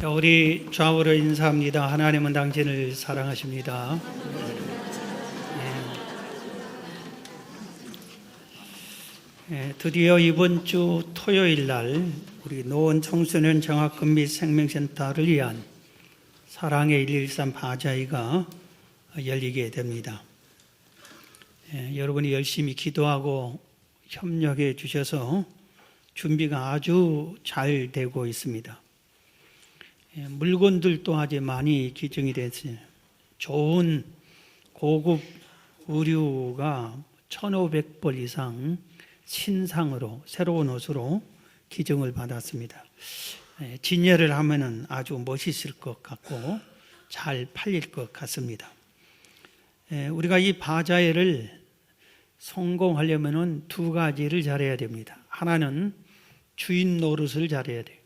자, 우리 좌우로 인사합니다. 하나님은 당신을 사랑하십니다. 드디어 이번 주 토요일 날 우리 노원 청소년 정학금 및 생명센터를 위한 사랑의 113 바자회가 열리게 됩니다. 여러분이 열심히 기도하고 협력해 주셔서 준비가 아주 잘 되고 있습니다. 물건들도 아주 많이 기증이 됐어요. 좋은 고급 의류가 1,500벌 이상 신상으로 새로운 옷으로 기증을 받았습니다. 진열을 하면은 아주 멋있을 것 같고 잘 팔릴 것 같습니다. 우리가 이 바자회를 성공하려면은 두 가지를 잘해야 됩니다. 하나는 주인 노릇을 잘해야 돼요.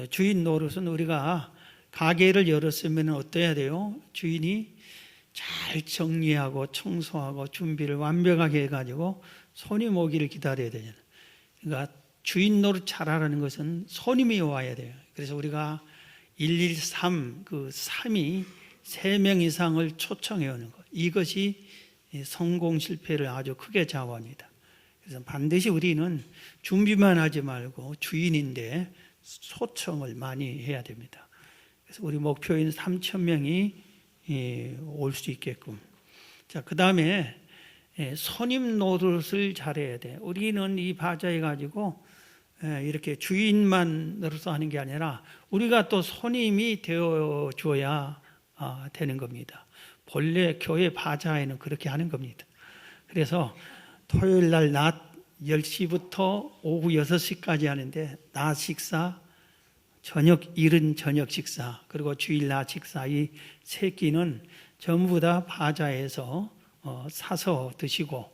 주인 노릇은 우리가 가게를 열었으면 어떠해야 돼요? 주인이 잘 정리하고 청소하고 준비를 완벽하게 해가지고 손님 오기를 기다려야 되잖아요. 그러니까 주인 노릇 잘하라는 것은 손님이 와야 돼요. 그래서 우리가 113, 그 3이 3명 이상을 초청해 오는 것, 이것이 성공 실패를 아주 크게 좌우합니다. 그래서 반드시 우리는 준비만 하지 말고 주인인데 초청을 많이 해야 됩니다. 그래서 우리 목표인 3,000명이 올 수 있게끔. 자, 그 다음에 손님 노릇을 잘해야 돼. 우리는 이 바자회 가지고 이렇게 주인만으로서 하는 게 아니라 우리가 또 손님이 되어 줘야 되는 겁니다. 본래 교회 바자회는 그렇게 하는 겁니다. 그래서 토요일 날 낮 10시부터 오후 6시까지 하는데 낮 식사, 이른 저녁 식사, 그리고 주일 낮 식사, 이 세 끼는 전부 다 바자회에서 사서 드시고,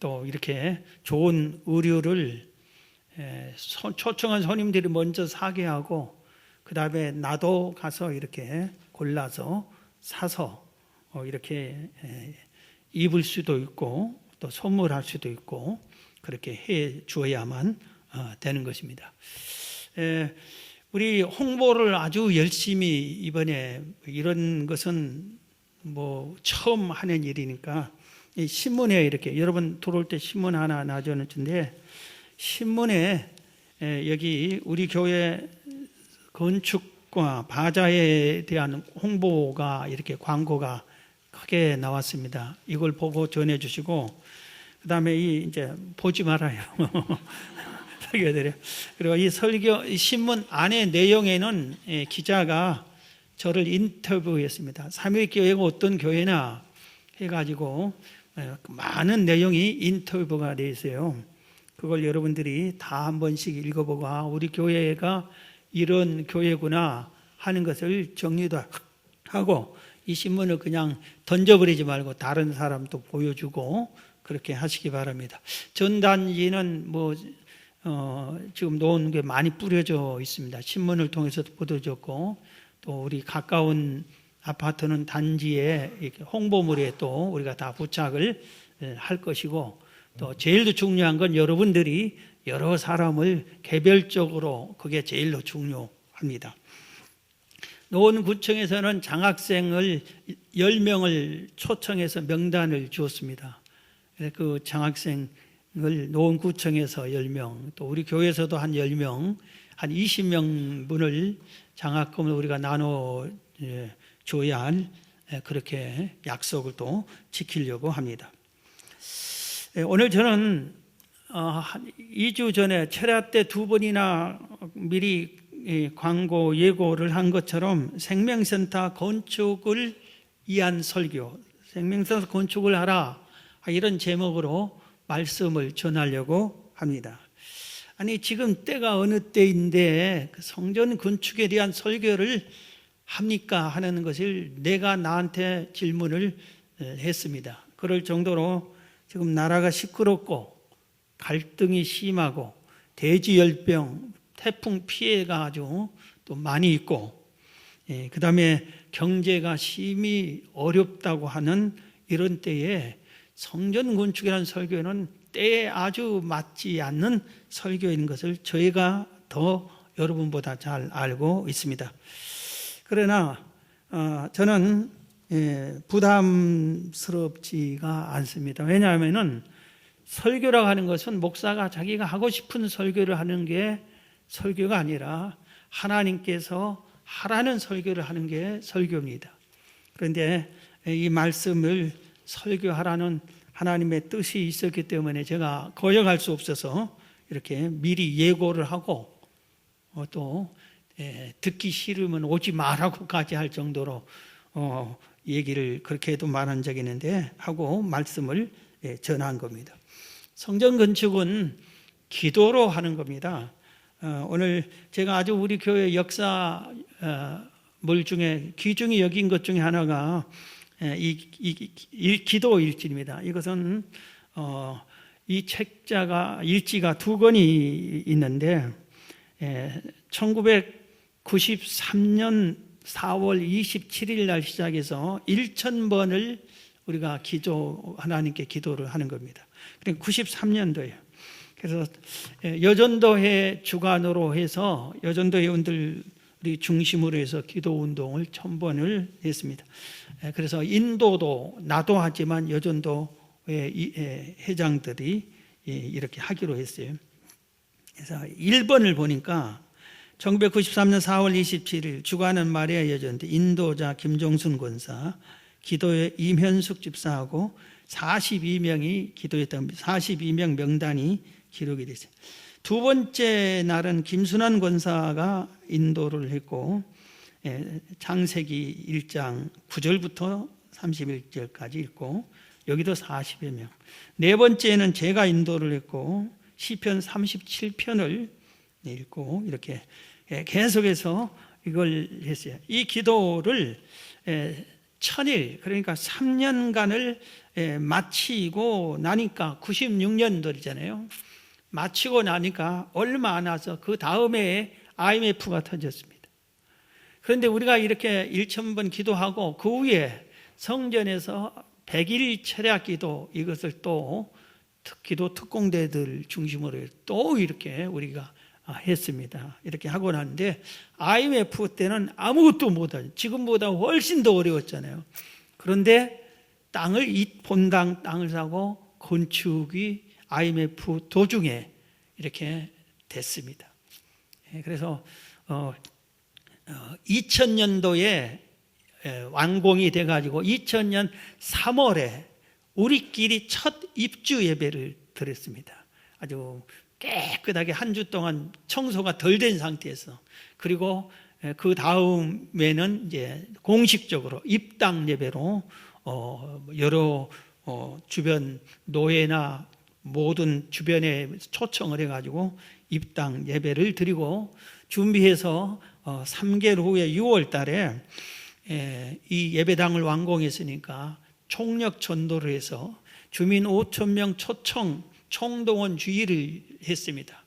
또 이렇게 좋은 의류를 초청한 손님들이 먼저 사게 하고, 그 다음에 나도 가서 이렇게 골라서 사서 이렇게 입을 수도 있고 또 선물할 수도 있고 그렇게 해 주어야만 되는 것입니다. 우리 홍보를 아주 열심히, 이번에 이런 것은 뭐 처음 하는 일이니까 이 신문에 이렇게, 여러분 들어올 때 신문 하나 놔줬는데, 신문에 여기 우리 교회 건축과 바자회에 대한 홍보가, 이렇게 광고가 크게 나왔습니다. 이걸 보고 전해 주시고, 그 다음에 이제 보지 말아요. 설교드려. 그리고 이 신문 안의 내용에는 기자가 저를 인터뷰했습니다. 삼위교회가 어떤 교회나 해가지고 많은 내용이 인터뷰가 되어 있어요. 그걸 여러분들이 다 한 번씩 읽어보고, 우리 교회가 이런 교회구나 하는 것을 정리도 하고, 이 신문을 그냥 던져버리지 말고 다른 사람도 보여주고 그렇게 하시기 바랍니다. 전단지는 지금 놓은 게 많이 뿌려져 있습니다. 신문을 통해서도 보도졌고, 또 우리 가까운 아파트는 단지에 이렇게 홍보물에 또 우리가 다 부착을 할 것이고, 또 제일 중요한 건 여러분들이 여러 사람을 개별적으로, 그게 제일 중요합니다. 노원구청에서는 장학생을 10명을 초청해서 명단을 주었습니다. 그 장학생을 노원구청에서 10명, 또 우리 교회에서도 한 10명, 한 20명분을 장학금을 우리가 나눠 줘야 할, 그렇게 약속을 또 지키려고 합니다. 오늘 저는 한 2주 전에 철야 때 2번이나 미리 광고 예고를 한 것처럼 생명센터 건축을 위한 설교, 생명센터 건축을 하라, 이런 제목으로 말씀을 전하려고 합니다. 아니, 지금 때가 어느 때인데 성전 건축에 대한 설교를 합니까? 하는 것을 내가 나한테 질문을 했습니다. 그럴 정도로 지금 나라가 시끄럽고 갈등이 심하고 대지열병, 태풍 피해가 아주 또 많이 있고, 그 다음에 경제가 심히 어렵다고 하는 이런 때에 성전 건축이라는 설교는 때에 아주 맞지 않는 설교인 것을 저희가 더 여러분보다 잘 알고 있습니다. 그러나 저는 부담스럽지가 않습니다. 왜냐하면은 설교라고 하는 것은 목사가 자기가 하고 싶은 설교를 하는 게 설교가 아니라 하나님께서 하라는 설교를 하는 게 설교입니다. 그런데 이 말씀을 설교하라는 하나님의 뜻이 있었기 때문에 제가 거역할 수 없어서 이렇게 미리 예고를 하고 또 듣기 싫으면 오지 말라고까지 할 정도로 얘기를 그렇게 해도 말한 적이 있는데 하고 말씀을 전한 겁니다. 성전 건축은 기도로 하는 겁니다. 오늘 제가 아주 우리 교회 역사물 중에 귀중히 여긴 것 중에 하나가 이 기도 일지입니다. 이것은 이 책자가 일지가 두 권이 있는데 1993년 4월 27일 날 시작해서 1000번을 우리가 하나님께 기도를 하는 겁니다. 그러니까 93년도예요. 그래서 여전도회 주관으로 해서 여전도 회원들이 중심으로 해서 기도 운동을 1000번을 했습니다. 그래서 인도도 나도 하지만 여전도회 회장들이 이렇게 하기로 했어요. 그래서 1번을 보니까 1993년 4월 27일 주관은 마리아 여전대 인도자 김종순 권사, 기도회 임현숙 집사하고 42명이 기도했던 42명 명단이 기록이 됐어요. 두 번째 날은 김순환 권사가 인도를 했고 창세기 1장 9절부터 31절까지 읽고 여기도 40여 명. 네 번째는 제가 인도를 했고 시편 37편을 읽고 이렇게 계속해서 이걸 했어요. 이 기도를 1000일 그러니까 3년간을 마치고 나니까 96년도잖아요. 마치고 나니까 얼마 안 와서 그 다음에 IMF가 터졌습니다. 그런데 우리가 이렇게 1000번 기도하고 그 후에 성전에서 100일 철야 기도 이것을 또 기도 특공대들 중심으로 또 이렇게 우리가 했습니다. 이렇게 하고 나는데 IMF 때는 아무것도 못하죠. 지금보다 훨씬 더 어려웠잖아요. 그런데 본당 땅을 사고 건축이 IMF 도중에 이렇게 됐습니다. 그래서 2000년도에 완공이 돼가지고 2000년 3월에 우리끼리 첫 입주 예배를 드렸습니다. 아주 깨끗하게 한 주 동안 청소가 덜 된 상태에서 그리고 그 다음에는 이제 공식적으로 입당 예배로 여러 주변 노예나 모든 주변에 초청을 해가지고 입당 예배를 드리고 준비해서 3개월 후에 6월 달에 이 예배당을 완공했으니까 총력 전도를 해서 주민 5,000명 초청 총동원 주의를 했습니다.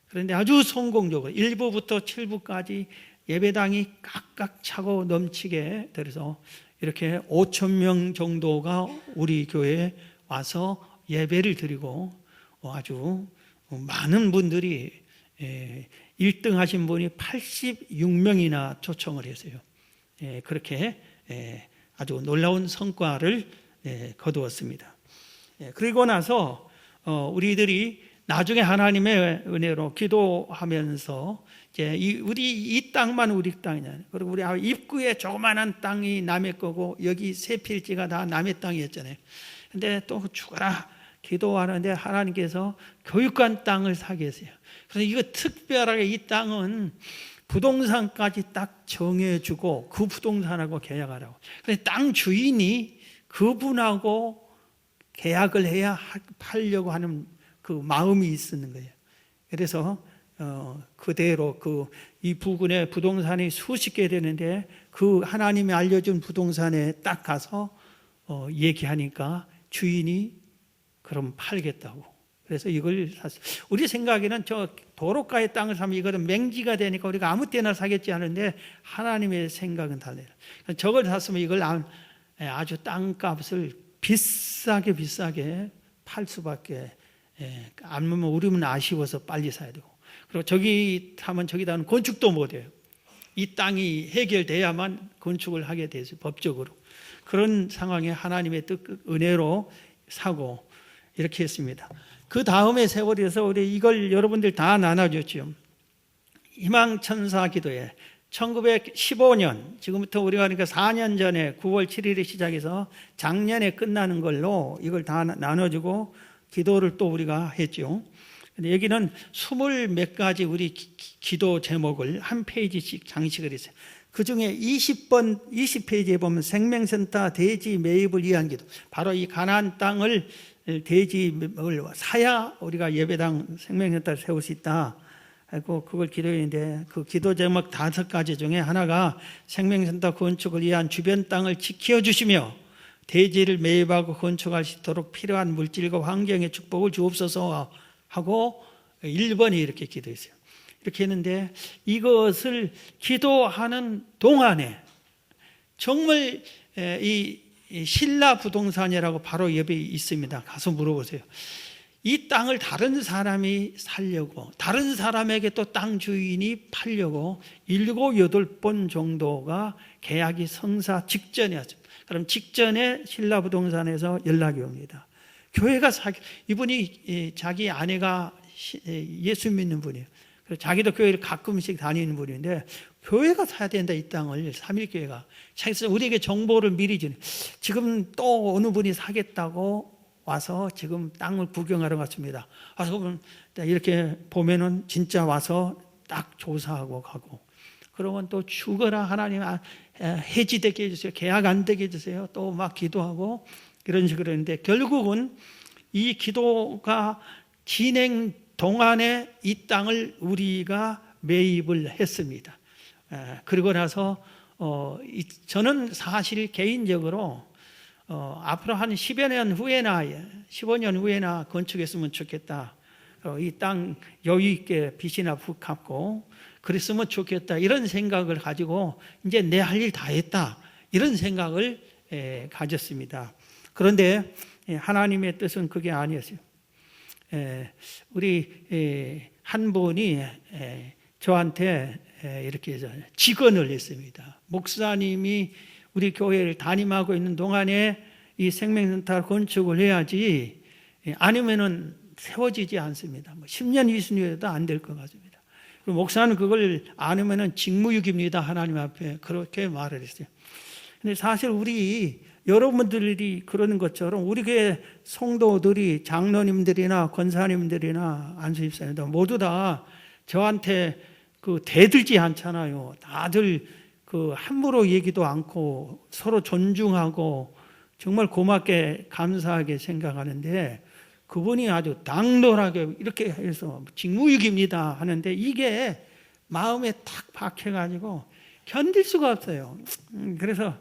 그런데 아주 성공적으로 1부부터 7부까지 예배당이 꽉꽉 차고 넘치게 돼서 이렇게 5,000명 정도가 우리 교회에 와서 예배를 드리고 아주 많은 분들이 1등 하신 분이 86명이나 초청을 했어요. 그렇게 아주 놀라운 성과를 거두었습니다. 그리고 나서 우리들이 나중에 하나님의 은혜로 기도하면서 이제 우리 이 땅만 우리 땅이냐. 그리고 우리 입구에 조그마한 땅이 남의 거고 여기 세 필지가 다 남의 땅이었잖아요. 근데 또 죽어라 기도하는데 하나님께서 교육관 땅을 사게 했어요. 그래서 이거 특별하게 이 땅은 부동산까지 딱 정해주고 그 부동산하고 계약하라고. 그래서 땅 주인이 그분하고 계약을 해야 팔려고 하는 그 마음이 있었는 거예요. 그래서 그대로 이 부근에 부동산이 수십 개 되는데 그 하나님이 알려준 부동산에 딱 가서 얘기하니까 주인이 그럼 팔겠다고. 그래서 이걸 샀어요. 우리 생각에는 저 도로가의 땅을 사면 이거는 맹지가 되니까 우리가 아무 때나 사겠지 하는데 하나님의 생각은 달라요. 저걸 샀으면 이걸 아주 땅값을 비싸게 팔 수밖에 안 하면 우리는 아쉬워서 빨리 사야 되고 그리고 저기 하면 저기다 하는 건축도 못해요. 이 땅이 해결돼야만 건축을 하게 되죠. 법적으로. 그런 상황에 하나님의 뜻, 은혜로 사고 이렇게 했습니다. 그 다음에 세월에서 우리 이걸 여러분들 다 나눠줬죠. 희망천사 기도회 1915년, 지금부터 우리가 그러니까 4년 전에 9월 7일에 시작해서 작년에 끝나는 걸로 이걸 다 나눠주고 기도를 또 우리가 했죠. 근데 여기는 20몇 가지 우리 기도 제목을 한 페이지씩 장식을 했어요. 그 중에 20페이지에 보면 생명센터 대지 매입을 위한 기도. 바로 이 가나안 땅을 대지를 사야 우리가 예배당 생명센터를 세울 수 있다. 하고 그걸 기도했는데 그 기도 제목 5가지 중에 하나가 생명센터 건축을 위한 주변 땅을 지켜주시며 대지를 매입하고 건축할 수 있도록 필요한 물질과 환경의 축복을 주옵소서 하고 1번이 이렇게 기도했어요. 이렇게 했는데 이것을 기도하는 동안에 정말 이 신라 부동산이라고 바로 옆에 있습니다. 가서 물어보세요. 이 땅을 다른 사람이 살려고, 다른 사람에게 또 땅 주인이 팔려고 7, 8번 정도가 계약이 성사 직전이었습니다. 그럼 직전에 신라 부동산에서 연락이 옵니다. 교회가 이분이 자기 아내가 예수 믿는 분이에요. 그래서 자기도 교회를 가끔씩 다니는 분인데 교회가 사야 된다, 이 땅을. 삼일교회가. 그래서 우리에게 정보를 미리 주는. 지금 또 어느 분이 사겠다고 와서 지금 땅을 구경하러 갔습니다. 와서 이렇게 보면은 진짜 와서 딱 조사하고 가고. 그러면 또 죽어라, 하나님 해지되게 해주세요. 계약 안 되게 해주세요. 또 막 기도하고 이런 식으로 했는데 결국은 이 기도가 진행 동안에 이 땅을 우리가 매입을 했습니다. 그리고 나서 저는 사실 개인적으로 앞으로 한 10여 년 후에나 15년 후에나 건축했으면 좋겠다. 이 땅 여유 있게 빚이나 푹 갚고 그랬으면 좋겠다. 이런 생각을 가지고 이제 내 할 일 다 했다. 이런 생각을 가졌습니다. 그런데 하나님의 뜻은 그게 아니었어요. 우리 한 분이 저한테 이렇게 직언을 했습니다. 목사님이 우리 교회를 담임하고 있는 동안에 이 생명센터 건축을 해야지 아니면은 세워지지 않습니다. 10년, 20년에도 안 될 것 같습니다. 목사는 그걸 아니면은 직무유기입니다. 하나님 앞에 그렇게 말을 했어요. 근데 사실 우리 여러분들이 그러는 것처럼 우리 교회 성도들이 장로님들이나 권사님들이나 안수집사님들 모두 다 저한테 대들지 않잖아요. 다들 함부로 얘기도 않고 서로 존중하고 정말 고맙게 감사하게 생각하는데 그분이 아주 당돌하게 이렇게 해서 직무유기입니다 하는데 이게 마음에 탁 박혀가지고 견딜 수가 없어요. 그래서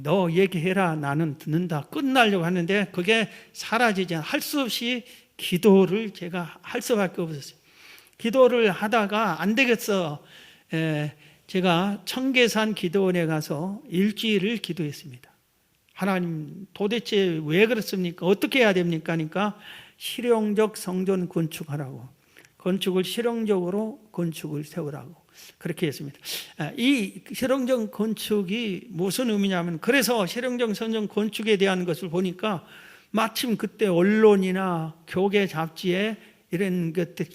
너 얘기해라, 나는 듣는다, 끝나려고 하는데 그게 사라지지 않아. 할 수 없이 기도를 제가 할 수밖에 없었어요. 기도를 하다가 안 되겠어. 제가 청계산 기도원에 가서 일주일을 기도했습니다. 하나님 도대체 왜 그렇습니까? 어떻게 해야 됩니까? 하니까 실용적 성전 건축하라고, 건축을 실용적으로 건축을 세우라고 그렇게 했습니다. 이 실용적 건축이 무슨 의미냐면, 그래서 실용적 성전 건축에 대한 것을 보니까 마침 그때 언론이나 교계 잡지에 이런 것들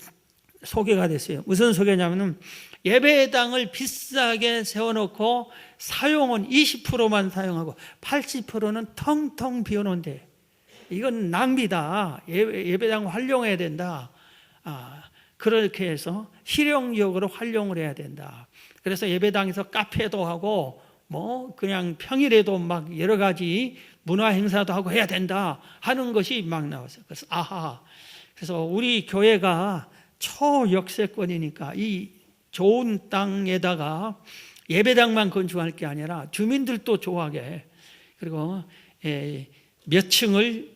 소개가 됐어요. 무슨 소개냐면은 예배당을 비싸게 세워놓고 사용은 20%만 사용하고 80%는 텅텅 비워놓은데 이건 낭비다. 예배당 활용해야 된다. 그렇게 해서 실용적으로 활용을 해야 된다. 그래서 예배당에서 카페도 하고 그냥 평일에도 막 여러 가지 문화 행사도 하고 해야 된다 하는 것이 막 나왔어요. 그래서 그래서 우리 교회가 초역세권이니까 이 좋은 땅에다가 예배당만 건축할 게 아니라 주민들도 좋아하게, 그리고 몇 층을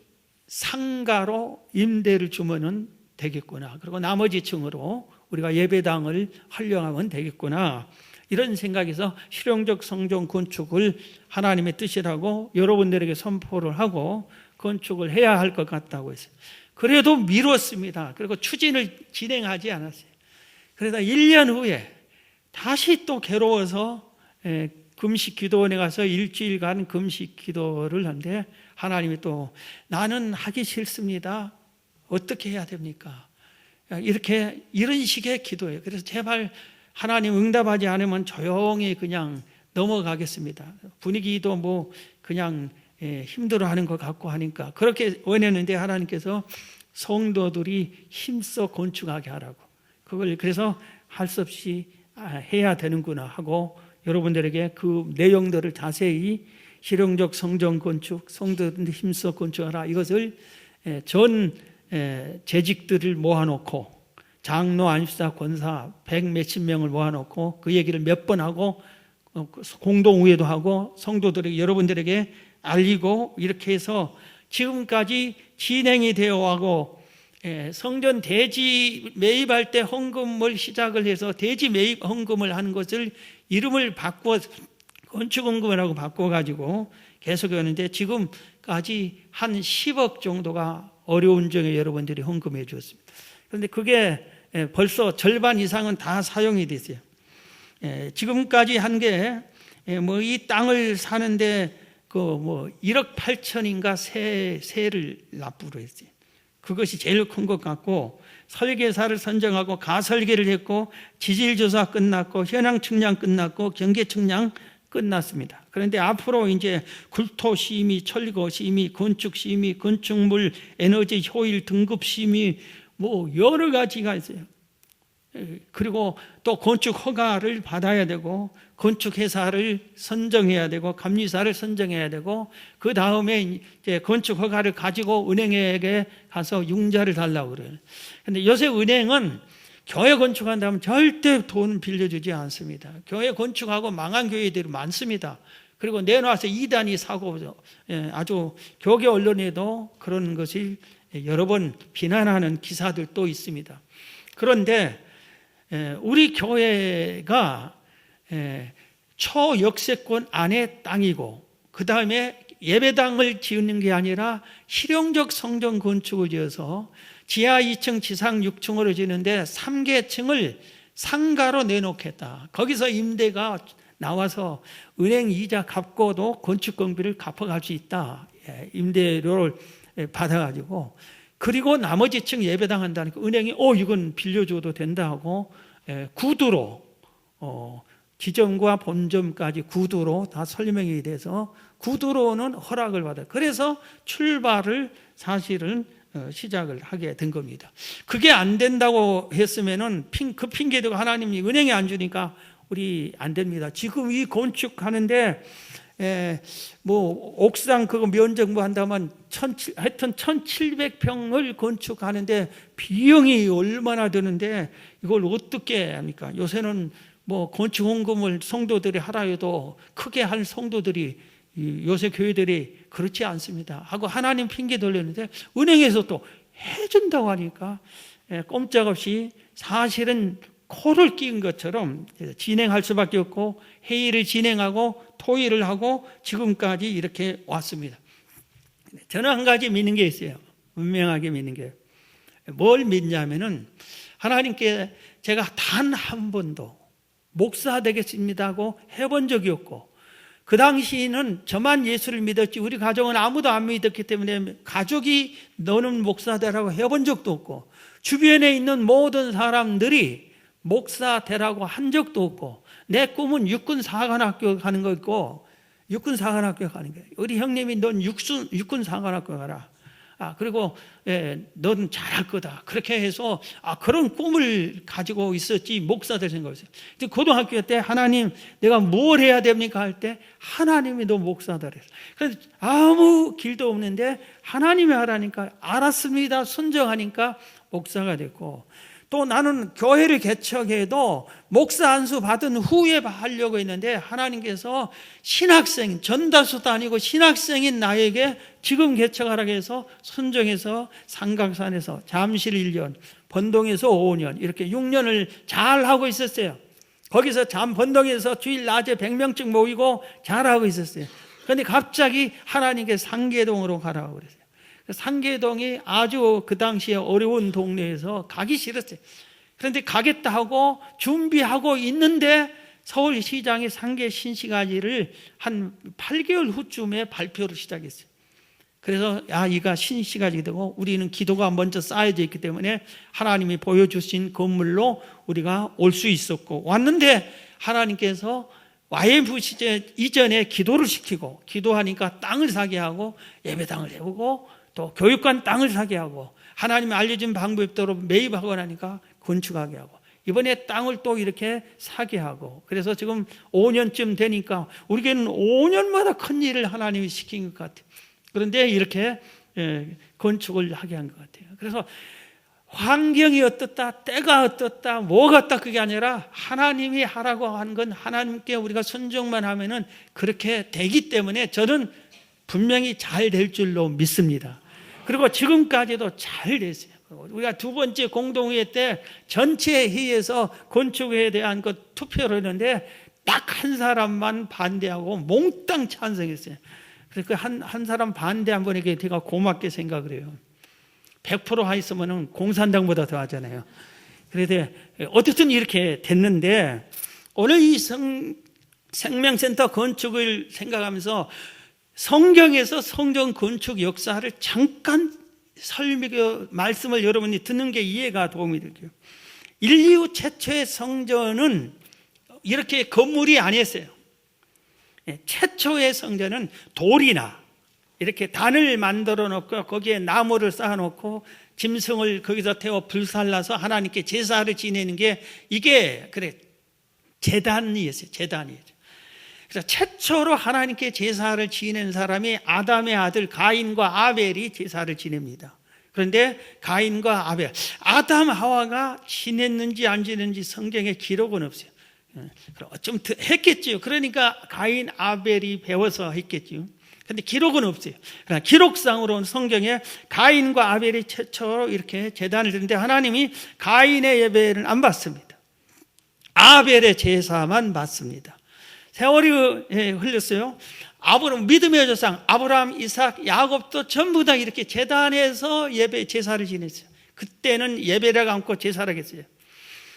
상가로 임대를 주면은 되겠구나. 그리고 나머지 층으로 우리가 예배당을 활용하면 되겠구나. 이런 생각에서 실용적 성전 건축을 하나님의 뜻이라고 여러분들에게 선포를 하고 건축을 해야 할 것 같다고 했어요. 그래도 미뤘습니다. 그리고 추진을 진행하지 않았어요. 그러다 1년 후에 다시 또 괴로워서 금식 기도원에 가서 일주일간 금식 기도를 하는데 하나님이 또 나는 하기 싫습니다. 어떻게 해야 됩니까? 이런 식의 기도예요. 그래서 제발 하나님 응답하지 않으면 조용히 그냥 넘어가겠습니다. 분위기도 뭐 그냥 힘들어하는 것 같고 하니까 그렇게 원했는데 하나님께서 성도들이 힘써 건축하게 하라고, 그걸 그래서 할 수 없이 해야 되는구나 하고 여러분들에게 그 내용들을 자세히 실용적 성전 건축, 성도들이 힘써 건축하라, 이것을 전 재직들을 모아놓고 장로, 안수사, 권사 100 몇십 명을 모아놓고 그 얘기를 몇 번 하고 공동의회도 하고 성도들에게, 여러분들에게 알리고 이렇게 해서 지금까지 진행이 되어가고, 성전 대지 매입할 때 헌금을 시작을 해서 대지 매입 헌금을 하는 것을 이름을 바꾸어 건축헌금이라고 바꿔가지고 계속 하는데 지금까지 한 10억 정도가 어려운 중에 여러분들이 헌금해 주었습니다. 그런데 그게 벌써 절반 이상은 다 사용이 됐어요. 지금까지 한 게 뭐 이 땅을 사는데 그 뭐 1억 8천인가 세를 납부를 했어요. 그것이 제일 큰 것 같고, 설계사를 선정하고 가설계를 했고, 지질조사 끝났고, 현황 측량 끝났고, 경계 측량 끝났습니다. 그런데 앞으로 이제 굴토 심의, 철거 심의, 건축 심의, 건축물 에너지 효율 등급 심의, 뭐 여러 가지가 있어요. 그리고 또 건축 허가를 받아야 되고, 건축회사를 선정해야 되고, 감리사를 선정해야 되고, 그 다음에 이제 건축 허가를 가지고 은행에게 가서 융자를 달라고 그래요. 근데 요새 은행은 교회 건축한다면 절대 돈 빌려주지 않습니다. 교회 건축하고 망한 교회들이 많습니다. 그리고 내놔서 이단이 사고, 아주 교계 언론에도 그런 것을 여러 번 비난하는 기사들도 있습니다. 그런데 우리 교회가 초역세권 안의 땅이고, 그 다음에 예배당을 지으는 게 아니라 실용적 성전 건축을 지어서 지하 2층, 지상 6층으로 지는데 3계층을 상가로 내놓겠다. 거기서 임대가 나와서 은행 이자 갚고도 건축경비를 갚아갈 수 있다. 임대료를 받아가지고, 그리고 나머지 층 예배당 한다니까 은행이 이건 빌려줘도 된다 하고 구두로 지점과 본점까지 구두로 다 설명이 돼서 구두로는 허락을 받아요. 그래서 출발을 사실은 시작을 하게 된 겁니다. 그게 안 된다고 했으면은 그 핑계대고 하나님이 은행에 안 주니까 우리 안 됩니다. 지금 이 건축하는데 뭐 옥상 그거 면적부 한다면 하여튼 1700평을 건축하는데 비용이 얼마나 드는데 이걸 어떻게 합니까? 요새는 뭐 건축헌금을 성도들이 하라 해도 크게 할 성도들이 요새 교회들이 그렇지 않습니다 하고 하나님 핑계 돌렸는데, 은행에서 또 해준다고 하니까 꼼짝없이 사실은 코를 끼운 것처럼 진행할 수밖에 없고, 회의를 진행하고 토의를 하고 지금까지 이렇게 왔습니다. 저는 한 가지 믿는 게 있어요. 분명하게 믿는 게. 뭘 믿냐면은 하나님께 제가 단 한 번도 목사 되겠습니다 하고 해본 적이 없고, 그 당시에는 저만 예수를 믿었지 우리 가족은 아무도 안 믿었기 때문에 가족이 너는 목사 되라고 해본 적도 없고, 주변에 있는 모든 사람들이 목사 되라고 한 적도 없고, 내 꿈은 육군사관학교 가는 거 있고, 육군사관학교 가는 거예요. 우리 형님이 넌 육군사관학교 가라. 그리고 넌 잘할 거다. 그렇게 해서 그런 꿈을 가지고 있었지 목사 될 생각이었어요. 고등학교 때 하나님 내가 뭘 해야 됩니까 할 때 하나님이 너 목사다 그랬어요. 그래서 아무 길도 없는데 하나님이 하라니까 알았습니다. 순종하니까 목사가 됐고, 또 나는 교회를 개척해도 목사 안수 받은 후에 하려고 했는데 하나님께서 신학생, 전다수도 아니고 신학생인 나에게 지금 개척하라고 해서 순종해서 삼각산에서 잠실 1년, 번동에서 5년 이렇게 6년을 잘 하고 있었어요. 거기서 번동에서 주일 낮에 100명쯤 모이고 잘하고 있었어요. 그런데 갑자기 하나님께 상계동으로 가라고 그랬어요. 상계동이 아주 그 당시에 어려운 동네에서 가기 싫었어요. 그런데 가겠다 하고 준비하고 있는데 서울시장이 상계 신시가지를 한 8개월 후쯤에 발표를 시작했어요. 그래서 이가 신시가지 되고 우리는 기도가 먼저 쌓여져 있기 때문에 하나님이 보여주신 건물로 우리가 올 수 있었고, 왔는데 하나님께서 YMF 시절 이전에 기도를 시키고, 기도하니까 땅을 사게 하고 예배당을 세우고 또 교육관 땅을 사게 하고 하나님이 알려준 방법대로 매입하고 나니까 건축하게 하고 이번에 땅을 또 이렇게 사게 하고, 그래서 지금 5년쯤 되니까 우리 교회는 5년마다 큰 일을 하나님이 시킨 것 같아요. 그런데 이렇게 건축을 하게 한 것 같아요. 그래서 환경이 어떻다, 때가 어떻다, 뭐가 어떻다, 그게 아니라 하나님이 하라고 한 건 하나님께 우리가 순종만 하면은 그렇게 되기 때문에 저는 분명히 잘 될 줄로 믿습니다. 그리고 지금까지도 잘 됐어요. 우리가 두 번째 공동회의 때 전체 회의에서 건축에 대한 것 투표를 했는데 딱 한 사람만 반대하고 몽땅 찬성했어요. 그래서 한 사람 반대한 분에게 제가 고맙게 생각을 해요. 100% 하였으면 공산당보다 더 하잖아요. 그래서 어쨌든 이렇게 됐는데, 오늘 이 생명센터 건축을 생각하면서 성경에서 성전 건축 역사를 잠깐 말씀을 여러분이 듣는 게 이해가 도움이 될게요. 인류 최초의 성전은 이렇게 건물이 아니었어요. 최초의 성전은 돌이나 이렇게 단을 만들어 놓고 거기에 나무를 쌓아 놓고 짐승을 거기서 태워 불살라서 하나님께 제사를 지내는 게 이게 제단이었어요. 제단이었죠. 그래서 최초로 하나님께 제사를 지내는 사람이 아담의 아들 가인과 아벨이 제사를 지냅니다. 그런데 가인과 아벨, 아담 하와가 지냈는지 안 지냈는지 성경에 기록은 없어요. 좀 했겠지요. 그러니까 가인 아벨이 배워서 했겠지요. 그런데 기록은 없어요. 그러나 기록상으로는 성경에 가인과 아벨이 최초로 이렇게 제단을 드는데 하나님이 가인의 예배를 안 받습니다. 아벨의 제사만 받습니다. 세월이 흘렸어요. 믿음의 조상 아브라함, 이삭, 야곱도 전부 다 이렇게 제단에서 제사를 지냈어요. 그때는 예배를 안고 제사를 했어요.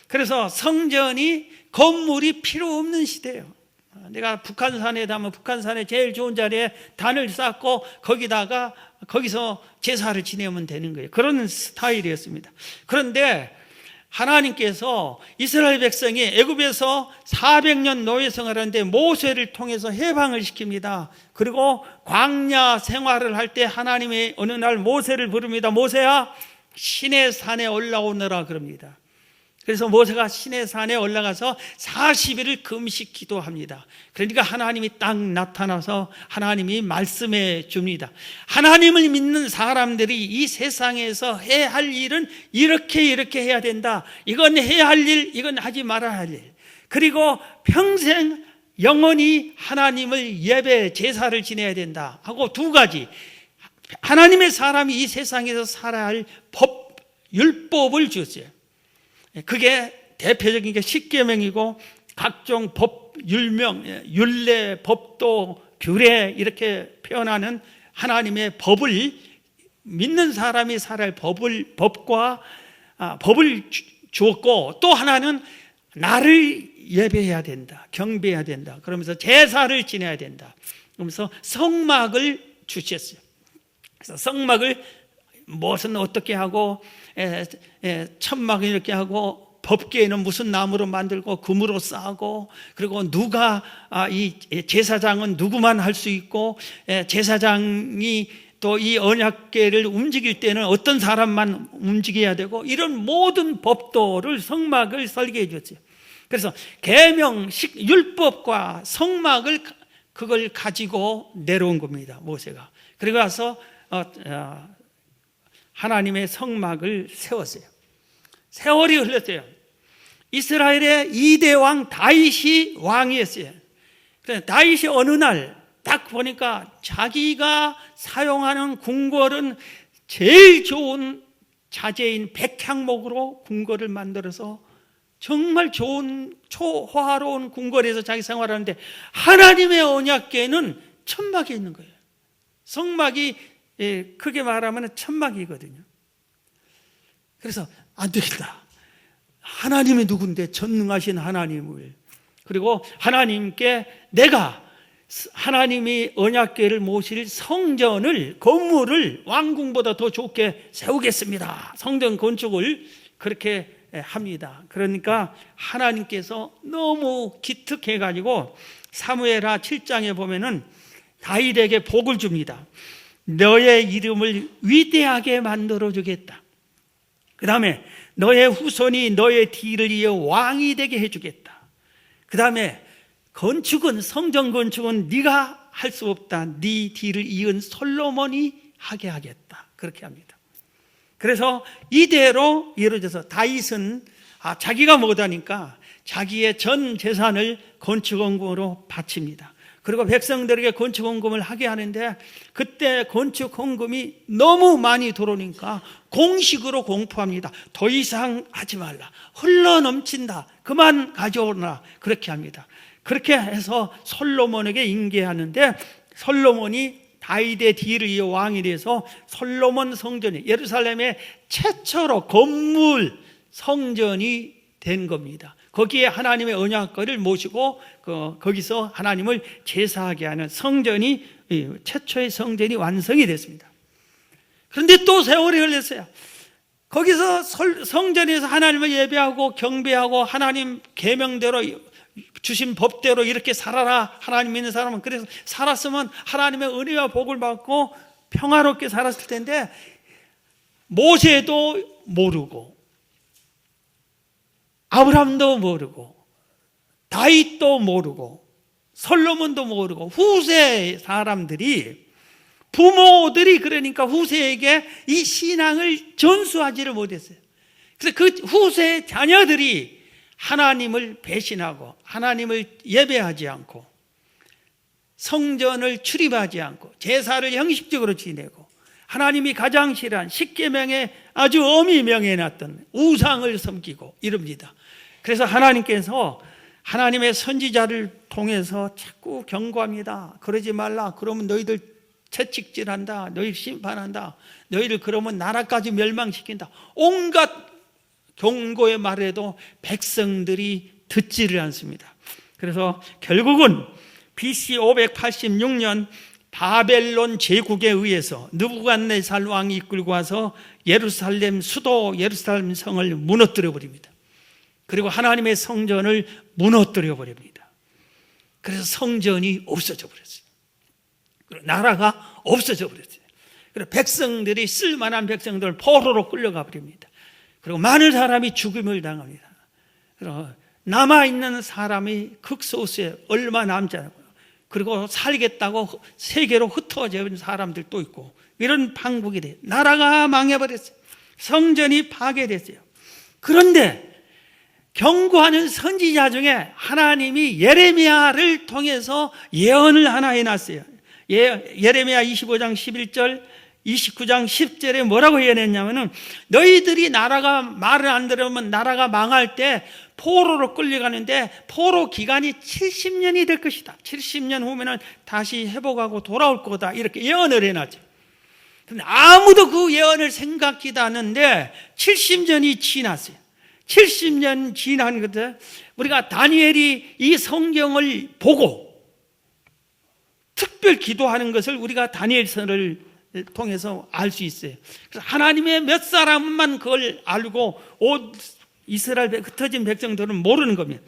그래서 성전이 건물이 필요 없는 시대예요. 내가 북한산에 가면 북한산에 제일 좋은 자리에 단을 쌓고 거기서 제사를 지내면 되는 거예요. 그런 스타일이었습니다. 그런데 하나님께서 이스라엘 백성이 애굽에서 400년 노예 생활하는데 모세를 통해서 해방을 시킵니다. 그리고 광야 생활을 할 때 하나님이 어느 날 모세를 부릅니다. 모세야, 시내 산에 올라오너라 그럽니다. 그래서 모세가 시내 산에 올라가서 40일을 금식 기도합니다. 그러니까 하나님이 딱 나타나서 하나님이 말씀해 줍니다. 하나님을 믿는 사람들이 이 세상에서 해야 할 일은 이렇게 해야 된다. 이건 해야 할 일, 이건 하지 말아야 할 일. 그리고 평생 영원히 하나님을 예배, 제사를 지내야 된다 하고 두 가지, 하나님의 사람이 이 세상에서 살아야 할 법, 율법을 주었어요. 그게 대표적인 게 십계명이고 각종 법, 율례, 법도, 규례 이렇게 표현하는 하나님의 법을 믿는 사람이 살아야 할 법을 주었고, 또 하나는 나를 예배해야 된다, 경배해야 된다, 그러면서 제사를 지내야 된다, 그러면서 성막을 주셨어요. 그래서 성막을 무엇은 어떻게 하고 천막을 이렇게 하고 법궤는 무슨 나무로 만들고 금으로 싸고, 그리고 누가 이 제사장은 누구만 할 수 있고, 제사장이 또 이 언약궤를 움직일 때는 어떤 사람만 움직여야 되고, 이런 모든 법도를 성막을 설계해 줬어요. 그래서 계명, 율법과 성막을 그걸 가지고 내려온 겁니다, 모세가. 그리고 와서 하나님의 성막을 세웠어요. 세월이 흘렀어요. 이스라엘의 2대 왕 다윗이 왕이었어요. 그래서 다윗이 어느 날 딱 보니까 자기가 사용하는 궁궐은 제일 좋은 자재인 백향목으로 궁궐을 만들어서 정말 좋은 초화로운 궁궐에서 자기 생활하는데, 하나님의 언약궤는 천막에 있는 거예요. 성막이 크게 말하면 천막이거든요. 그래서 안 되겠다. 하나님이 누군데, 전능하신 하나님을. 그리고 하나님께 내가 하나님이 언약궤를 모실 성전을, 건물을 왕궁보다 더 좋게 세우겠습니다. 성전 건축을 그렇게 합니다. 그러니까 하나님께서 너무 기특해가지고 사무엘하 7장에 보면은 다윗에게 복을 줍니다. 너의 이름을 위대하게 만들어주겠다. 그 다음에 너의 후손이 너의 뒤를 이어 왕이 되게 해주겠다. 그 다음에 건축은, 성전 건축은 네가 할 수 없다. 네 뒤를 이은 솔로몬이 하게 하겠다. 그렇게 합니다. 그래서 이대로 이루어져서 다윗은 자기가 못하니까 자기의 전 재산을 건축헌금으로 바칩니다. 그리고 백성들에게 건축헌금을 하게 하는데, 그때 건축헌금이 너무 많이 들어오니까 공식으로 공포합니다. 더 이상 하지 말라. 흘러넘친다. 그만 가져오라. 그렇게 합니다. 그렇게 해서 솔로몬에게 인계하는데, 솔로몬이 다윗의 뒤를 이어 왕이 돼서 솔로몬 성전이 예루살렘의 최초로 건물 성전이 된 겁니다. 거기에 하나님의 언약궤를 모시고 거기서 하나님을 제사하게 하는 성전이, 최초의 성전이 완성이 됐습니다. 그런데 또 세월이 흘렀어요. 거기서 성전에서 하나님을 예배하고 경배하고 하나님 계명대로 주신 법대로 이렇게 살아라. 하나님 믿는 사람은 그래서 살았으면 하나님의 은혜와 복을 받고 평화롭게 살았을 텐데, 모세도 모르고 아브라함도 모르고 다윗도 모르고 솔로몬도 모르고 후세 사람들이, 부모들이 그러니까 후세에게 이 신앙을 전수하지를 못했어요. 그래서 그 후세 자녀들이 하나님을 배신하고 하나님을 예배하지 않고 성전을 출입하지 않고 제사를 형식적으로 지내고 하나님이 가장 싫어한 십계명에 아주 엄히 명해놨던 우상을 섬기고 이럽니다. 그래서 하나님께서 하나님의 선지자를 통해서 자꾸 경고합니다. 그러지 말라. 그러면 너희들 채찍질한다. 너희를 심판한다. 너희를 그러면 나라까지 멸망시킨다. 온갖 경고의 말에도 백성들이 듣지를 않습니다. 그래서 결국은 BC 586년 바벨론 제국에 의해서 느부갓네살 왕이 이끌고 와서 예루살렘 수도 예루살렘 성을 무너뜨려 버립니다. 그리고 하나님의 성전을 무너뜨려 버립니다. 그래서 성전이 없어져 버렸어요. 그리고 나라가 없어져 버렸어요. 그리고 백성들이, 쓸만한 백성들을 포로로 끌려가 버립니다. 그리고 많은 사람이 죽음을 당합니다. 그리고 남아있는 사람이 극소수에 얼마 남지 않고요. 그리고 살겠다고 세계로 흩어져 있는 사람들도 있고, 이런 판국이 돼요. 나라가 망해버렸어요. 성전이 파괴됐어요. 그런데 경고하는 선지자 중에 하나님이 예레미야를 통해서 예언을 하나 해놨어요. 예레미야 25장 11절 29장 10절에 뭐라고 예언했냐면은, 너희들이 나라가 말을 안 들으면 나라가 망할 때 포로로 끌려가는데 포로 기간이 70년이 될 것이다. 70년 후면은 다시 회복하고 돌아올 거다. 이렇게 예언을 해놨죠. 근데 아무도 그 예언을 생각지도 않는데 70년이 지났어요. 70년 지난 것에 우리가 다니엘이 이 성경을 보고 특별 기도하는 것을 우리가 다니엘서를 통해서 알 수 있어요. 그래서 하나님의 몇 사람만 그걸 알고 이스라엘 흩어진 백성들은 모르는 겁니다.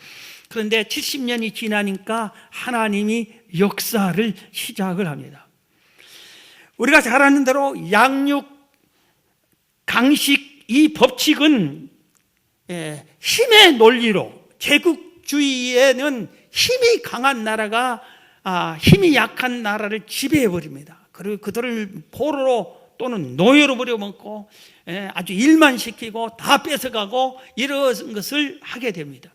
그런데 70년이 지나니까 하나님이 역사를 시작을 합니다. 우리가 잘 아는 대로 양육, 강식, 이 법칙은 힘의 논리로, 제국주의에는 힘이 강한 나라가 힘이 약한 나라를 지배해버립니다. 그리고 그들을 포로로 또는 노예로 부려먹고 아주 일만 시키고 다 뺏어가고 이런 것을 하게 됩니다.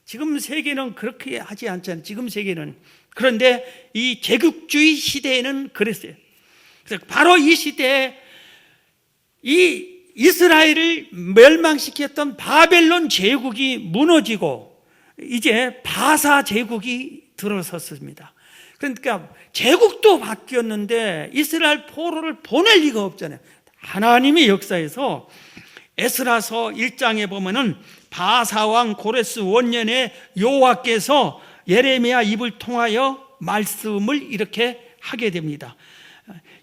지금 세계는 그렇게 하지 않잖아요. 지금 세계는. 그런데 이 제국주의 시대에는 그랬어요. 그래서 바로 이 시대에 이 이스라엘을 멸망시켰던 바벨론 제국이 무너지고 이제 바사 제국이 들어섰습니다. 그러니까 제국도 바뀌었는데 이스라엘 포로를 보낼 리가 없잖아요. 하나님의 역사에서 에스라서 1장에 보면은 바사왕 고레스 원년에 여호와께서 예레미야 입을 통하여 말씀을 이렇게 하게 됩니다.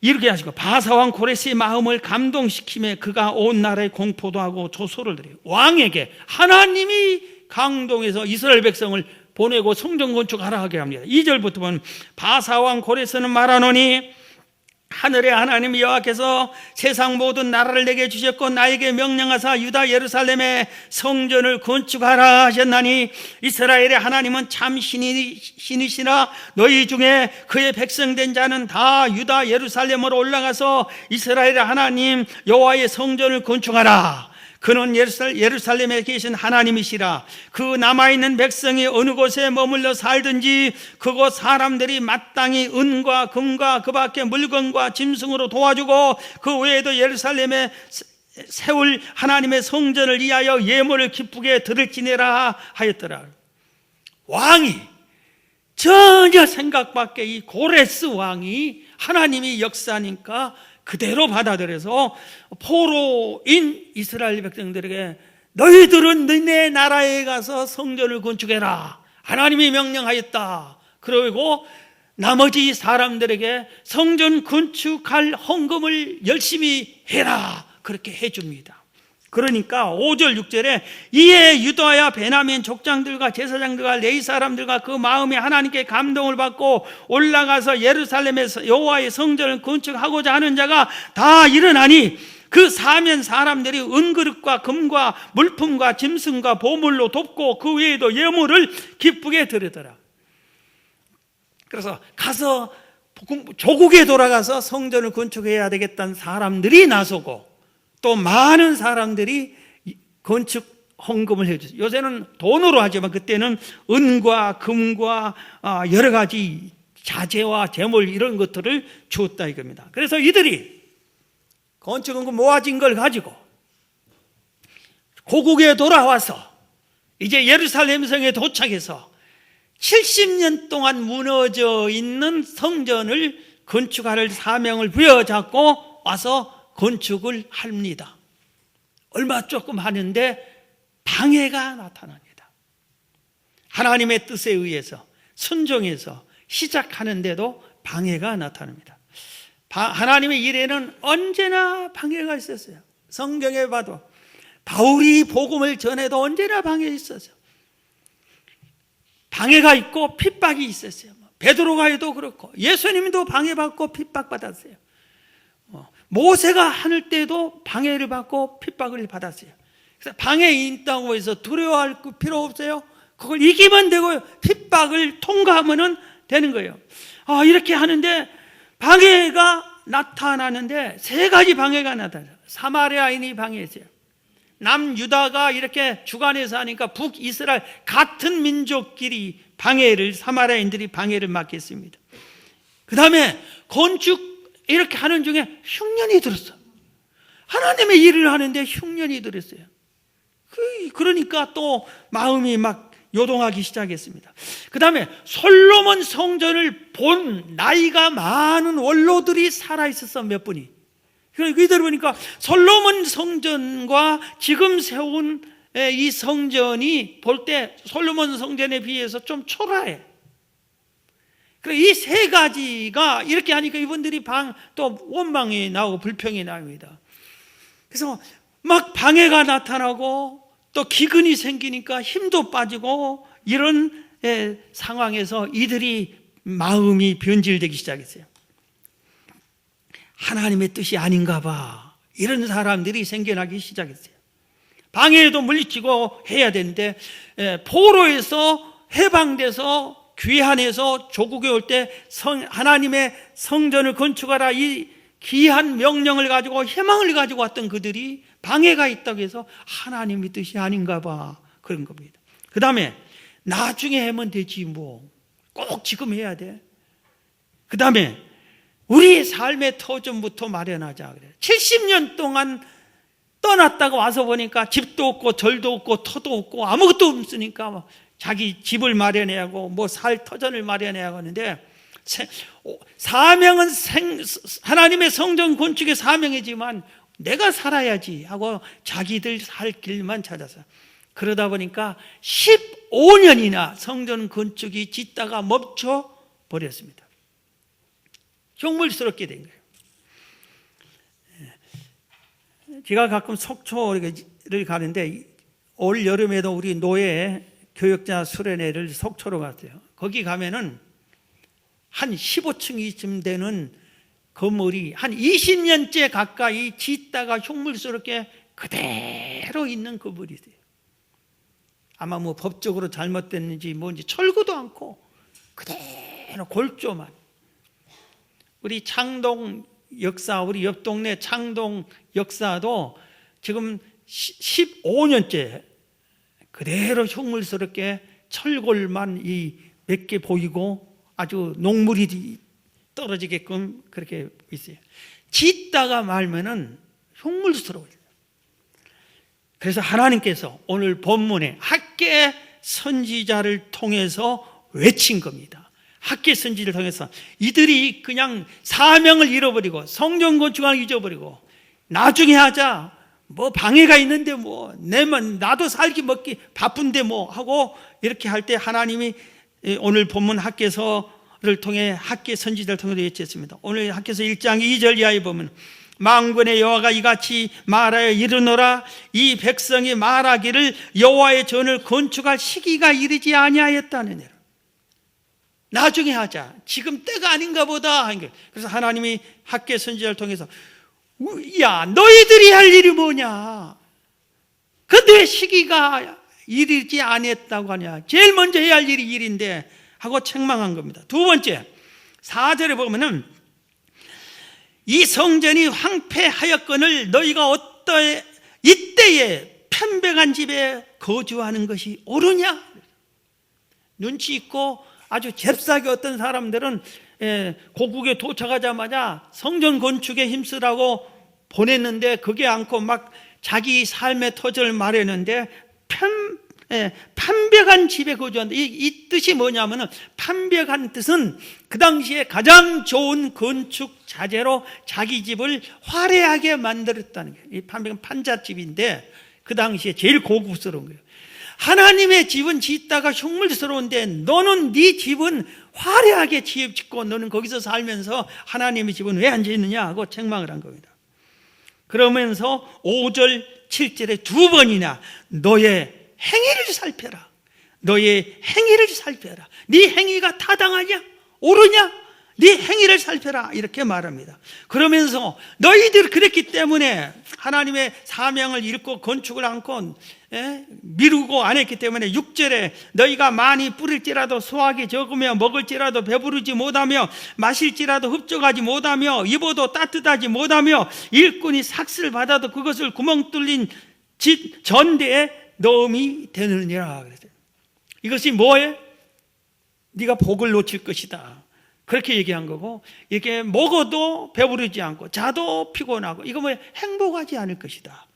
이렇게 하시고 바사왕 고레스의 마음을 감동시키며 그가 온 나라에 공포도 하고 조소를 드려요. 왕에게 하나님이 강동해서 이스라엘 백성을 보내고 성전 건축하라 하게 합니다. 2절부터 보면 바사왕 고레스는 말하노니 하늘의 하나님 여호와께서 세상 모든 나라를 내게 주셨고 나에게 명령하사 유다 예루살렘에 성전을 건축하라 하셨나니 이스라엘의 하나님은 참 신이시라. 너희 중에 그의 백성된 자는 다 유다 예루살렘으로 올라가서 이스라엘의 하나님 여호와의 성전을 건축하라. 그는 예루살렘에 계신 하나님이시라. 그 남아있는 백성이 어느 곳에 머물러 살든지 그곳 사람들이 마땅히 은과 금과 그 밖에 물건과 짐승으로 도와주고 그 외에도 예루살렘에 세울 하나님의 성전을 위하여 예물을 기쁘게 드릴지니라 하였더라. 왕이 전혀 생각 밖의 이 고레스 왕이 하나님이 역사니까 그대로 받아들여서 포로인 이스라엘 백성들에게 너희들은 너네 나라에 가서 성전을 건축해라. 하나님이 명령하였다. 그리고 나머지 사람들에게 성전 건축할 헌금을 열심히 해라. 그렇게 해줍니다. 그러니까 5절 6절에 이에 유다야 베냐민 족장들과 제사장들과 레위 사람들과 그 마음에 하나님께 감동을 받고 올라가서 예루살렘에서 여호와의 성전을 건축하고자 하는 자가 다 일어나니 그 사면 사람들이 은그릇과 금과 물품과 짐승과 보물로 돕고 그 외에도 예물을 기쁘게 드리더라. 그래서 가서 조국에 돌아가서 성전을 건축해야 되겠다는 사람들이 나서고 또 많은 사람들이 건축 헌금을 해주세요. 요새는 돈으로 하지만 그때는 은과 금과 여러 가지 자재와 재물 이런 것들을 주었다 이겁니다. 그래서 이들이 건축 헌금 모아진 걸 가지고 고국에 돌아와서 이제 예루살렘 성에 도착해서 70년 동안 무너져 있는 성전을 건축할 사명을 부여잡고 와서 건축을 합니다. 얼마 조금 하는데 방해가 나타납니다. 하나님의 뜻에 의해서 순종해서 시작하는데도 방해가 나타납니다. 하나님의 일에는 언제나 방해가 있었어요. 성경에 봐도 바울이 복음을 전해도 언제나 방해가 있었어요. 방해가 있고 핍박이 있었어요. 베드로가 해도 그렇고 예수님도 방해받고 핍박받았어요. 모세가 하늘 때도 방해를 받고 핍박을 받았어요. 그래서 방해 있다고 해서 두려워할 필요 없어요. 그걸 이기면 되고요. 핍박을 통과하면 되는 거예요. 이렇게 하는데 방해가 나타나는데 세 가지 방해가 나타나요. 사마리아인이 방해했어요. 남유다가 이렇게 주관해서 하니까 북이스라엘 같은 민족끼리 사마리아인들이 방해를 맡겼습니다. 그 다음에 건축 이렇게 하는 중에 흉년이 들었어. 하나님의 일을 하는데 흉년이 들었어요. 그러니까 또 마음이 막 요동하기 시작했습니다. 그 다음에 솔로몬 성전을 본 나이가 많은 원로들이 살아있었어. 몇 분이. 그러니까 이들 보니까 솔로몬 성전과 지금 세운 이 성전이 볼 때 솔로몬 성전에 비해서 좀 초라해. 이 세 가지가 이렇게 하니까 이분들이 또 원망이 나오고 불평이 나옵니다. 그래서 막 방해가 나타나고 또 기근이 생기니까 힘도 빠지고 이런 상황에서 이들이 마음이 변질되기 시작했어요. 하나님의 뜻이 아닌가 봐. 이런 사람들이 생겨나기 시작했어요. 방해도 물리치고 해야 되는데 포로에서 해방돼서 귀환해서 조국에 올 때 하나님의 성전을 건축하라 이 귀한 명령을 가지고 희망을 가지고 왔던 그들이 방해가 있다고 해서 하나님의 뜻이 아닌가 봐. 그런 겁니다. 그 다음에 나중에 하면 되지 꼭 지금 해야 돼. 그 다음에 우리 삶의 터전부터 마련하자 그래. 70년 동안 떠났다가 와서 보니까 집도 없고 절도 없고 터도 없고 아무것도 없으니까 자기 집을 마련해야 하고 살 터전을 마련해야 하는데 사명은 하나님의 성전 건축의 사명이지만 내가 살아야지 하고 자기들 살 길만 찾아서 그러다 보니까 15년이나 성전 건축이 짓다가 멈춰 버렸습니다. 흉물스럽게 된 거예요. 제가 가끔 속초를 가는데 올 여름에도 우리 노예 교역자 수련회를 속초로 갔어요. 거기 가면은 한 15층이쯤 되는 건물이 한 20년째 가까이 짓다가 흉물스럽게 그대로 있는 건물이 있어요. 아마 뭐 법적으로 잘못됐는지 뭔지 철거도 않고 그대로 골조만. 우리 창동 역사, 우리 옆 동네 창동 역사도 지금 15년째 그대로 흉물스럽게 철골만 몇 개 보이고 아주 녹물이 떨어지게끔 그렇게 있어요. 짓다가 말면은 흉물스러워요. 그래서 하나님께서 오늘 본문에 학개 선지자를 통해서 외친 겁니다. 학개 선지를 통해서 이들이 그냥 사명을 잃어버리고 성전 건축을 잊어버리고 나중에 하자, 뭐 방해가 있는데 뭐 내면 나도 살기 먹기 바쁜데 뭐 하고 이렇게 할 때 하나님이 오늘 본문 학개서를 통해 학개 선지자를 통해서 외쳤습니다. 오늘 학개서 1장 2절 이하에 보면 만군의 여호와가 이같이 말하여 이르노라. 이 백성이 말하기를 여호와의 전을 건축할 시기가 이르지 아니하였다느니라. 나중에 하자, 지금 때가 아닌가 보다. 그래서 하나님이 학개 선지자를 통해서 야, 너희들이 할 일이 뭐냐? 근데 시기가 이르지 아니했다고 하냐? 제일 먼저 해야 할 일이 일인데 하고 책망한 겁니다. 두 번째 4절에 보면은 이 성전이 황폐하였거늘 너희가 이때에 편백한 집에 거주하는 것이 옳으냐? 눈치 있고 아주 잽싸게 어떤 사람들은 고국에 도착하자마자 성전 건축에 힘쓰라고 보냈는데 그게 않고 막 자기 삶의 터전을 말했는데 판백한 집에 거주한다. 이 뜻이 뭐냐면은 판백한 뜻은 그 당시에 가장 좋은 건축 자재로 자기 집을 화려하게 만들었다는 거예요. 이 판백은 판잣집인데 그 당시에 제일 고급스러운 거예요. 하나님의 집은 짓다가 흉물스러운데 너는 네 집은 화려하게 짓고 너는 거기서 살면서 하나님의 집은 왜 안 짓느냐 하고 책망을 한 겁니다. 그러면서 5절 7절에 두 번이나 너의 행위를 살펴라. 너의 행위를 살펴라. 네 행위가 타당하냐? 옳으냐? 네 행위를 살펴라. 이렇게 말합니다. 그러면서 너희들 그랬기 때문에 하나님의 사명을 잃고 건축을 않고 미루고 안 했기 때문에 6절에 너희가 많이 뿌릴지라도 수확이 적으며 먹을지라도 배부르지 못하며 마실지라도 흡족하지 못하며 입어도 따뜻하지 못하며 일꾼이 삭슬 받아도 그것을 구멍 뚫린 전대에 넣음이 되느니라. 그랬어요. 이것이 뭐예요? 네가 복을 놓칠 것이다. 그렇게 얘기한 거고, 이게 먹어도 배부르지 않고 자도 피곤하고 이거 뭐 행복하지 않을 것이다.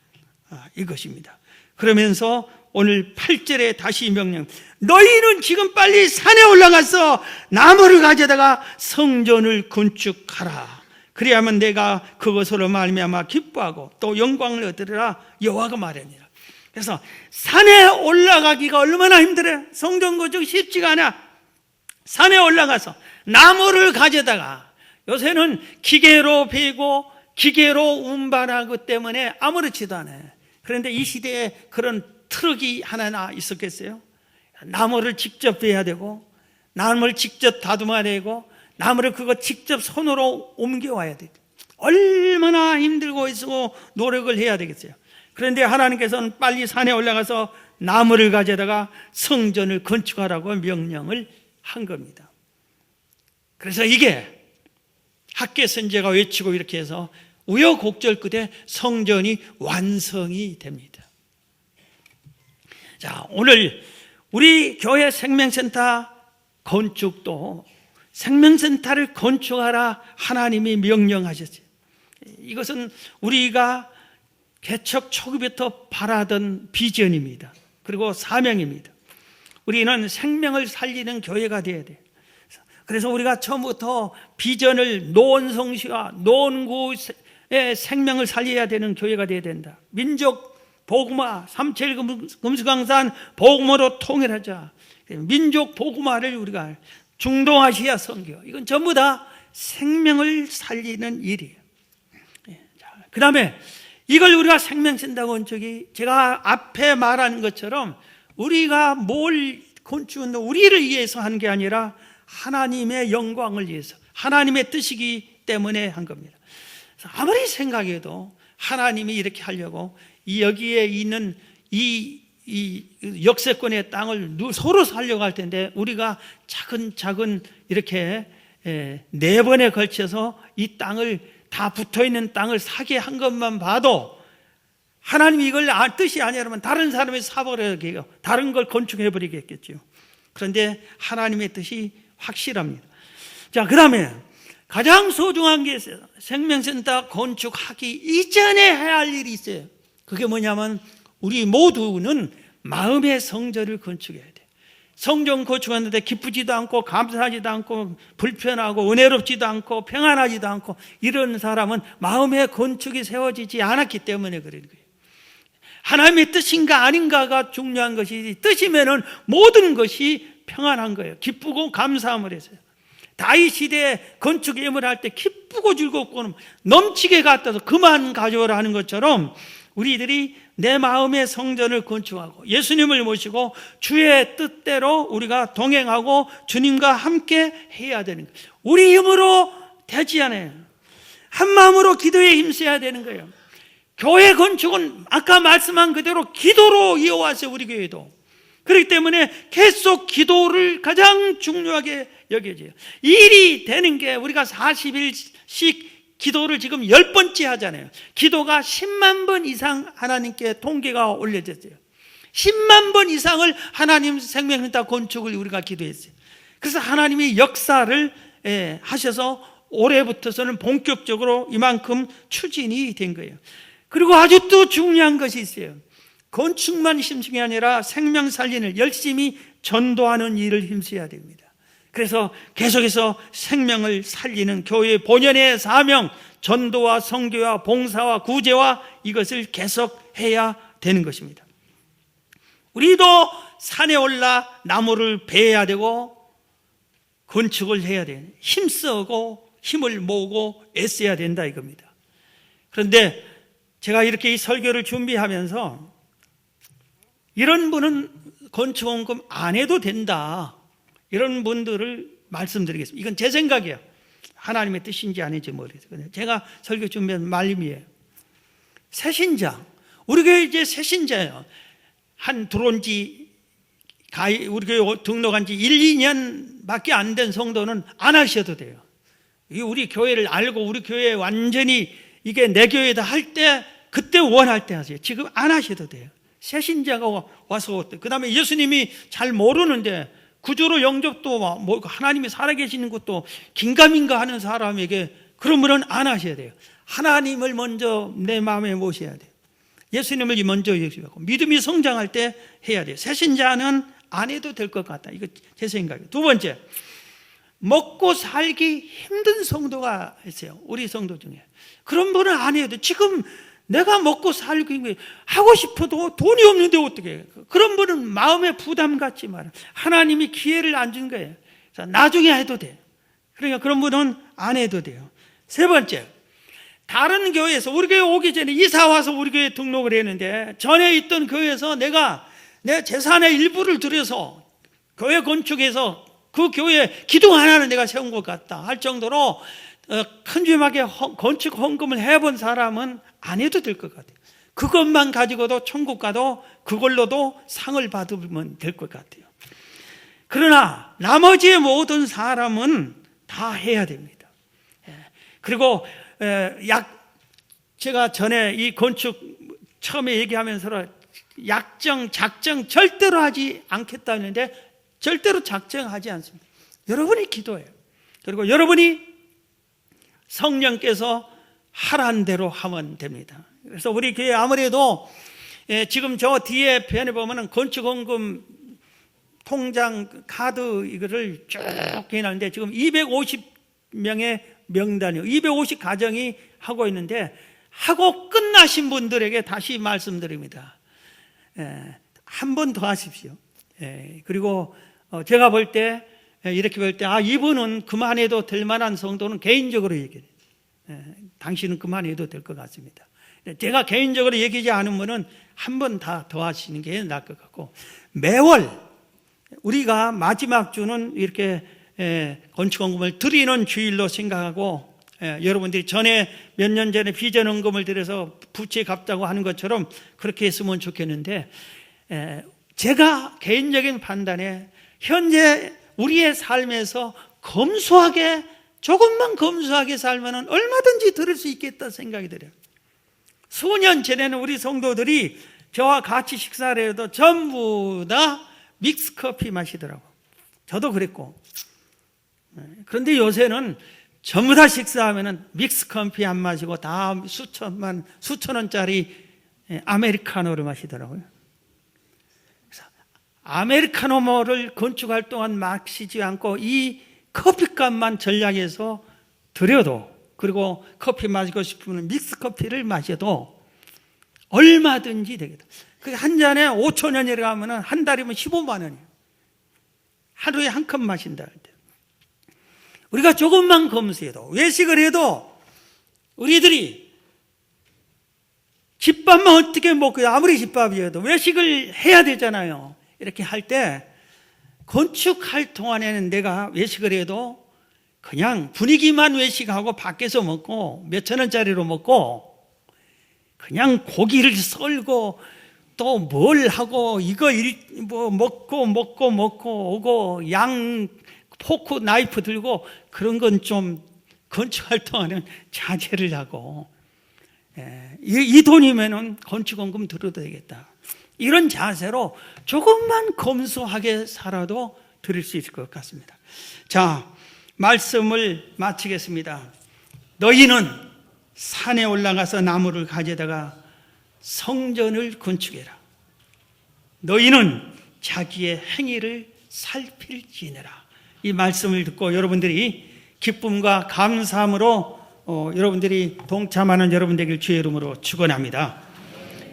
이것입니다. 그러면서 오늘 8절에 다시 명령, 너희는 지금 빨리 산에 올라가서 나무를 가져다가 성전을 건축하라. 그래야만 내가 그것으로 말미암아 기뻐하고 또 영광을 얻으리라. 여호와가 말하니라. 그래서 산에 올라가기가 얼마나 힘들어요. 성전 건축 쉽지가 않아. 산에 올라가서 나무를 가져다가, 요새는 기계로 베고 기계로 운반하기 때문에 아무렇지도 않아요. 그런데 이 시대에 그런 트럭이 하나 있었겠어요? 나무를 직접 베야 되고 나무를 직접 다듬어야 되고 나무를 그거 직접 손으로 옮겨와야 돼요. 얼마나 힘들고 있고 노력을 해야 되겠어요. 그런데 하나님께서는 빨리 산에 올라가서 나무를 가져다가 성전을 건축하라고 명령을 한 겁니다. 그래서 이게 학개 선지자가 외치고 이렇게 해서 우여곡절 끝에 성전이 완성이 됩니다. 자, 오늘 우리 교회 생명센터 건축도 생명센터를 건축하라 하나님이 명령하셨어요. 이것은 우리가 개척 초기부터 바라던 비전입니다. 그리고 사명입니다. 우리는 생명을 살리는 교회가 되어야 돼요. 그래서 우리가 처음부터 비전을 노원성시와 노원구의 생명을 살려야 되는 교회가 되어야 된다. 민족 복음화, 삼체일 금수강산 복음으로 통일하자. 민족 복음화를 우리가 중동아시아 선교, 이건 전부 다 생명을 살리는 일이에요. 그 다음에 이걸 우리가 생명신당 건축이 제가 앞에 말한 것처럼 우리가 뭘 건축은 우리를 위해서 하는 게 아니라 하나님의 영광을 위해서, 하나님의 뜻이기 때문에 한 겁니다. 아무리 생각해도 하나님이 이렇게 하려고 여기에 있는 이 역세권의 땅을 서로 살려고 할 텐데 우리가 차근차근 이렇게 4번에 걸쳐서 이 땅을 다 붙어있는 땅을 사게 한 것만 봐도 하나님이 이걸 뜻이 아니라면 다른 사람이 사버리게, 다른 걸 건축해버리겠죠. 그런데 하나님의 뜻이 확실합니다. 자, 그 다음에 가장 소중한 게 있어요. 생명센터 건축하기 이전에 해야 할 일이 있어요. 그게 뭐냐면 우리 모두는 마음의 성전을 건축해야 돼. 성전 건축하는데 기쁘지도 않고 감사하지도 않고 불편하고 은혜롭지도 않고 평안하지도 않고 이런 사람은 마음의 건축이 세워지지 않았기 때문에 그런 거예요. 하나님의 뜻인가 아닌가가 중요한 것이지, 뜻이면은 모든 것이 평안한 거예요. 기쁘고 감사함을 해서요. 다윗 시대에 건축 예물을 할 때 기쁘고 즐겁고 넘치게 갖다서 그만 가져오라 하는 것처럼 우리들이 내 마음의 성전을 건축하고 예수님을 모시고 주의 뜻대로 우리가 동행하고 주님과 함께 해야 되는 거예요. 우리 힘으로 되지 않아요. 한 마음으로 기도에 힘써야 되는 거예요. 교회 건축은 아까 말씀한 그대로 기도로 이어왔어요. 우리 교회도. 그렇기 때문에 계속 기도를 가장 중요하게 여겨져요. 일이 되는 게 우리가 40일씩 기도를 지금 10번째 하잖아요. 기도가 10만 번 이상 하나님께 통계가 올려졌어요. 10만 번 이상을 하나님 생명센터 건축을 우리가 기도했어요. 그래서 하나님이 역사를 하셔서 올해부터서는 본격적으로 이만큼 추진이 된 거예요. 그리고 아주 또 중요한 것이 있어요. 건축만 힘쓰는 게 아니라 생명 살리는 열심히 전도하는 일을 힘써야 됩니다. 그래서 계속해서 생명을 살리는 교회의 본연의 사명, 전도와 선교와 봉사와 구제와 이것을 계속해야 되는 것입니다. 우리도 산에 올라 나무를 베어야 되고 건축을 해야 돼요. 힘쓰고 힘을 모으고 애써야 된다 이겁니다. 그런데 제가 이렇게 이 설교를 준비하면서 이런 분은 건축원금 안 해도 된다, 이런 분들을 말씀드리겠습니다. 이건 제 생각이에요. 하나님의 뜻인지 아닌지 모르겠어요. 제가 설교 준비한 말씀이에요. 새신자, 우리 교회 이제 새신자예요. 들어온 지 우리 교회 등록한 지 1, 2년밖에 안 된 성도는 안 하셔도 돼요. 우리 교회를 알고 우리 교회 완전히 이게 내 교회다 할 때 그때 원할 때 하세요. 지금 안 하셔도 돼요. 새신자가 와서 그 다음에 예수님이 잘 모르는데 구조로 영접도 하나님이 살아계시는 것도 긴가민가 하는 사람에게 그러면은 안 하셔야 돼요. 하나님을 먼저 내 마음에 모셔야 돼요. 예수님을 먼저 예수하고 믿음이 성장할 때 해야 돼요. 새신자는 안 해도 될 것 같다. 이거 제 생각이에요. 두 번째, 먹고 살기 힘든 성도가 있어요. 우리 성도 중에. 그런 분은 안 해도 돼. 지금 내가 먹고 살기 하고 싶어도 돈이 없는데 어떻게 해요? 그런 분은 마음에 부담 갖지 마라. 하나님이 기회를 안 준 거예요. 나중에 해도 돼. 그러니까 그런 분은 안 해도 돼요. 세 번째, 다른 교회에서 우리 교회 오기 전에 이사 와서 우리 교회에 등록을 했는데 전에 있던 교회에서 내가 내 재산의 일부를 들여서 교회 건축해서 그 교회 기둥 하나는 내가 세운 것 같다 할 정도로 큰주임하게 건축 헌금을 해본 사람은 안 해도 될 것 같아요. 그것만 가지고도 천국 가도 그걸로도 상을 받으면 될 것 같아요. 그러나 나머지의 모든 사람은 다 해야 됩니다. 그리고 제가 전에 이 건축 처음에 얘기하면서 약정, 작정 절대로 하지 않겠다 했는데 절대로 작정하지 않습니다. 여러분이 기도해요. 그리고 여러분이 성령께서 하라는 대로 하면 됩니다. 그래서 우리 교회 아무래도 지금 저 뒤에 편에 보면은 건축헌금 통장 카드 이거를 쭉 해놨는데 지금 250명의 명단이요. 250 가정이 하고 있는데 하고 끝나신 분들에게 다시 말씀드립니다. 한 번 더 하십시오. 그리고 제가 볼 때 이렇게 볼 때 이분은 그만해도 될 만한 성도는 개인적으로 얘기해요. 당신은 그만해도 될 것 같습니다. 제가 개인적으로 얘기하지 않으면은 한 번 다 더 하시는 게 나을 것 같고, 매월 우리가 마지막 주는 이렇게 건축원금을 드리는 주일로 생각하고, 여러분들이 전에 몇 년 전에 비전원금을 드려서 부채 갚자고 하는 것처럼 그렇게 했으면 좋겠는데, 제가 개인적인 판단에 현재 우리의 삶에서 검소하게, 조금만 검소하게 살면 얼마든지 들을 수 있겠다 생각이 들어요. 수년 전에는 우리 성도들이 저와 같이 식사를 해도 전부 다 믹스커피 마시더라고. 저도 그랬고. 그런데 요새는 전부 다 식사하면은 믹스커피 안 마시고 다 수천 원짜리 아메리카노를 마시더라고요. 그래서 아메리카노를 건축할 동안 마시지 않고 이 커피값만 전략해서 드려도, 그리고 커피 마시고 싶으면 믹스커피를 마셔도 얼마든지 되겠다. 그게 한 잔에 5,000원이라고 하면 한 달이면 15만 원이에요. 하루에 한 컵 마신다 할 때. 우리가 조금만 검수해도, 외식을 해도 우리들이 집밥만 어떻게 먹고요. 아무리 집밥이어도 외식을 해야 되잖아요. 이렇게 할 때 건축할 동안에는 내가 외식을 해도 그냥 분위기만 외식하고 밖에서 먹고 몇천 원짜리로 먹고 그냥 고기를 썰고 또 뭘 하고 이거 뭐 먹고 오고 양 포크 나이프 들고 그런 건 좀 건축할 동안은 자제를 하고, 이 돈이면은 건축원금 들어도 되겠다. 이런 자세로 조금만 검소하게 살아도 드릴 수 있을 것 같습니다. 자, 말씀을 마치겠습니다. 너희는 산에 올라가서 나무를 가져다가 성전을 건축해라. 너희는 자기의 행위를 살필지니라. 이 말씀을 듣고 여러분들이 기쁨과 감사함으로 여러분들이 동참하는 여러분 되길 주의 이름으로 축원합니다.